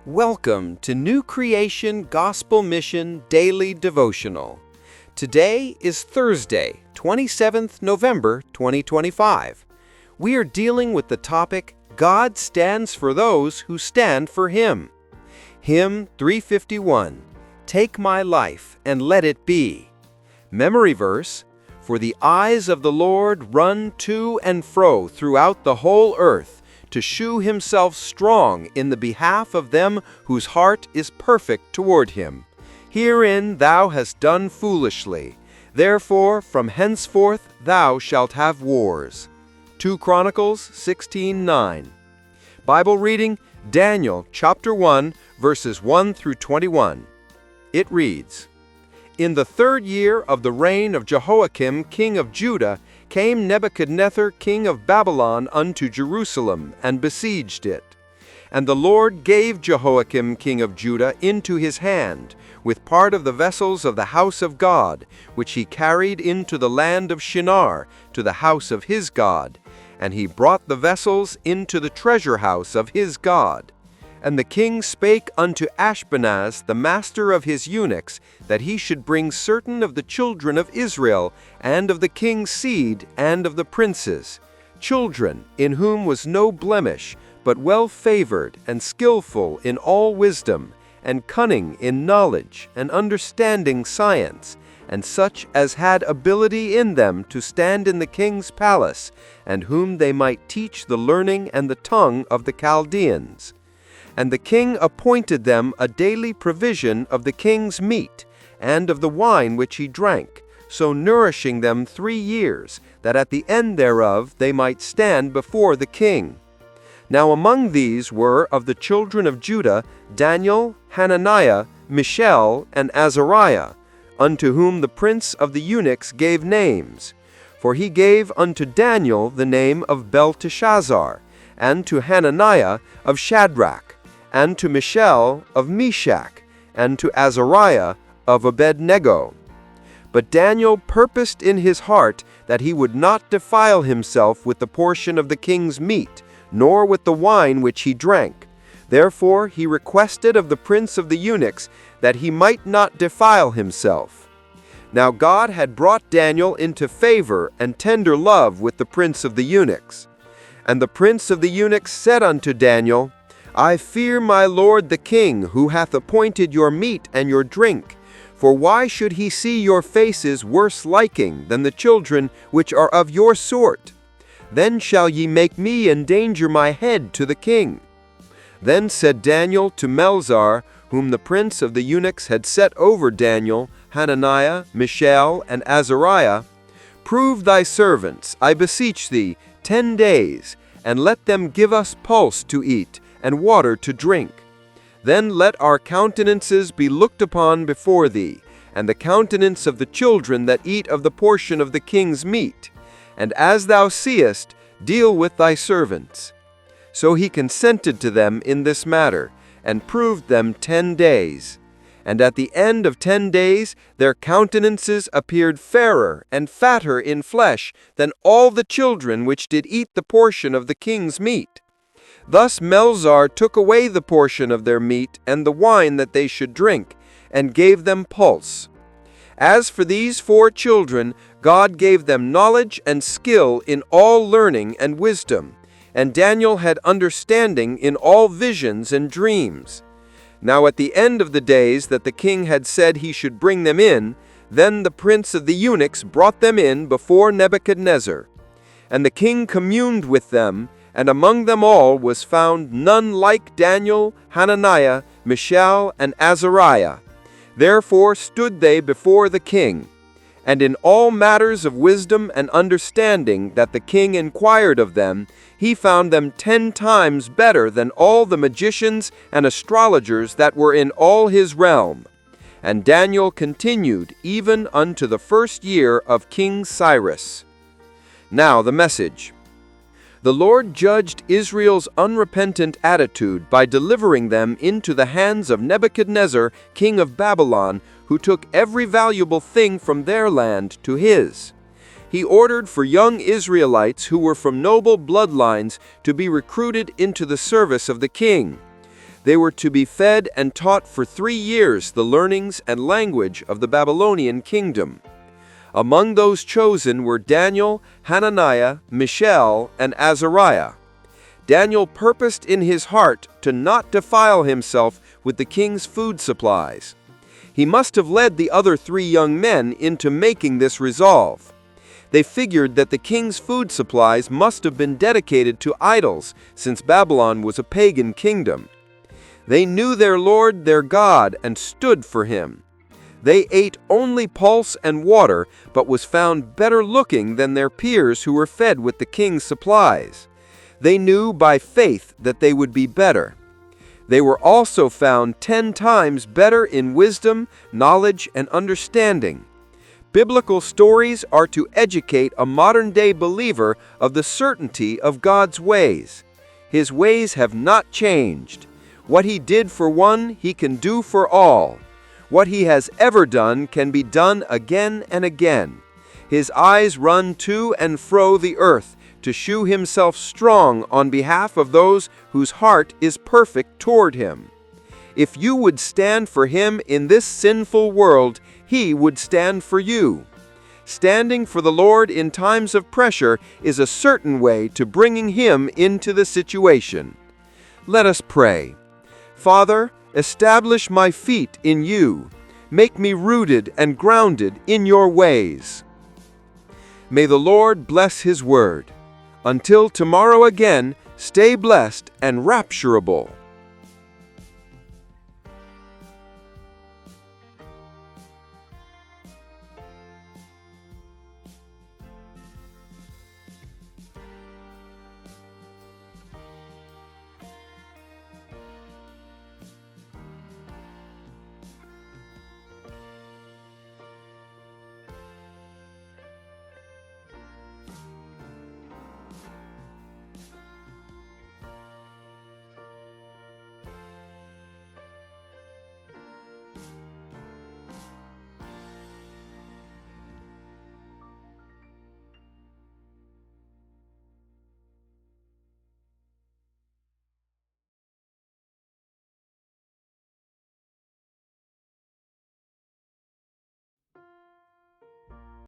Welcome to New Creation Gospel Mission Daily Devotional. Today is Thursday, 27th November 2025. We are dealing with the topic, God stands for those who stand for Him. Hymn 351, Take my life and let it be. Memory verse, For the eyes of the Lord run to and fro throughout the whole earth, to shew himself strong in the behalf of them whose heart is perfect toward him. Herein thou hast done foolishly. Therefore from henceforth thou shalt have wars. 2 Chronicles 16:9. Bible reading, Daniel chapter 1, verses 1 through 21. It reads, In the 3rd year of the reign of Jehoiakim king of Judah, came Nebuchadnezzar king of Babylon unto Jerusalem, and besieged it. And the Lord gave Jehoiakim king of Judah into his hand, with part of the vessels of the house of God, which he carried into the land of Shinar, to the house of his God. And he brought the vessels into the treasure house of his God. And the king spake unto Ashpenaz, the master of his eunuchs, that he should bring certain of the children of Israel, and of the king's seed, and of the princes, children in whom was no blemish, but well favored, and skillful in all wisdom, and cunning in knowledge, and understanding science, and such as had ability in them to stand in the king's palace, and whom they might teach the learning and the tongue of the Chaldeans. And the king appointed them a daily provision of the king's meat, and of the wine which he drank, so nourishing them 3 years, that at the end thereof they might stand before the king. Now among these were of the children of Judah Daniel, Hananiah, Mishael and Azariah, unto whom the prince of the eunuchs gave names. For he gave unto Daniel the name of Belteshazzar, and to Hananiah of Shadrach, and to Mishael of Meshach, and to Azariah of Abednego. But Daniel purposed in his heart that he would not defile himself with the portion of the king's meat, nor with the wine which he drank. Therefore he requested of the prince of the eunuchs that he might not defile himself. Now God had brought Daniel into favor and tender love with the prince of the eunuchs. And the prince of the eunuchs said unto Daniel, I fear my lord the king, who hath appointed your meat and your drink. For why should he see your faces worse liking than the children which are of your sort? Then shall ye make me endanger my head to the king. Then said Daniel to Melzar, whom the prince of the eunuchs had set over Daniel, Hananiah, Mishael, and Azariah, Prove thy servants, I beseech thee, 10 days, and let them give us pulse to eat, and water to drink. Then let our countenances be looked upon before thee, and the countenance of the children that eat of the portion of the king's meat. And as thou seest, deal with thy servants. So he consented to them in this matter, and proved them 10 days. And at the end of 10 days their countenances appeared fairer and fatter in flesh than all the children which did eat the portion of the king's meat. Thus Melzar took away the portion of their meat and the wine that they should drink, and gave them pulse. As for these 4 children, God gave them knowledge and skill in all learning and wisdom, and Daniel had understanding in all visions and dreams. Now at the end of the days that the king had said he should bring them in, then the prince of the eunuchs brought them in before Nebuchadnezzar. And the king communed with them, and among them all was found none like Daniel, Hananiah, Mishael, and Azariah. Therefore stood they before the king. And in all matters of wisdom and understanding that the king inquired of them, he found them 10 times better than all the magicians and astrologers that were in all his realm. And Daniel continued even unto the 1st year of King Cyrus. Now the message. The Lord judged Israel's unrepentant attitude by delivering them into the hands of Nebuchadnezzar, king of Babylon, who took every valuable thing from their land to his. He ordered for young Israelites who were from noble bloodlines to be recruited into the service of the king. They were to be fed and taught for 3 years the learnings and language of the Babylonian kingdom. Among those chosen were Daniel, Hananiah, Mishael, and Azariah. Daniel purposed in his heart to not defile himself with the king's food supplies. He must have led the other 3 young men into making this resolve. They figured that the king's food supplies must have been dedicated to idols, since Babylon was a pagan kingdom. They knew their Lord, their God, and stood for him. They ate only pulse and water, but was found better looking than their peers who were fed with the king's supplies. They knew by faith that they would be better. They were also found 10 times better in wisdom, knowledge, and understanding. Biblical stories are to educate a modern-day believer of the certainty of God's ways. His ways have not changed. What he did for one, he can do for all. What he has ever done can be done again and again. His eyes run to and fro the earth to shew himself strong on behalf of those whose heart is perfect toward him. If you would stand for him in this sinful world, he would stand for you. Standing for the Lord in times of pressure is a certain way to bringing him into the situation. Let us pray. Father, establish my feet in you. Make me rooted and grounded in your ways. May the Lord bless his word. Until tomorrow again, stay blessed and rapturable.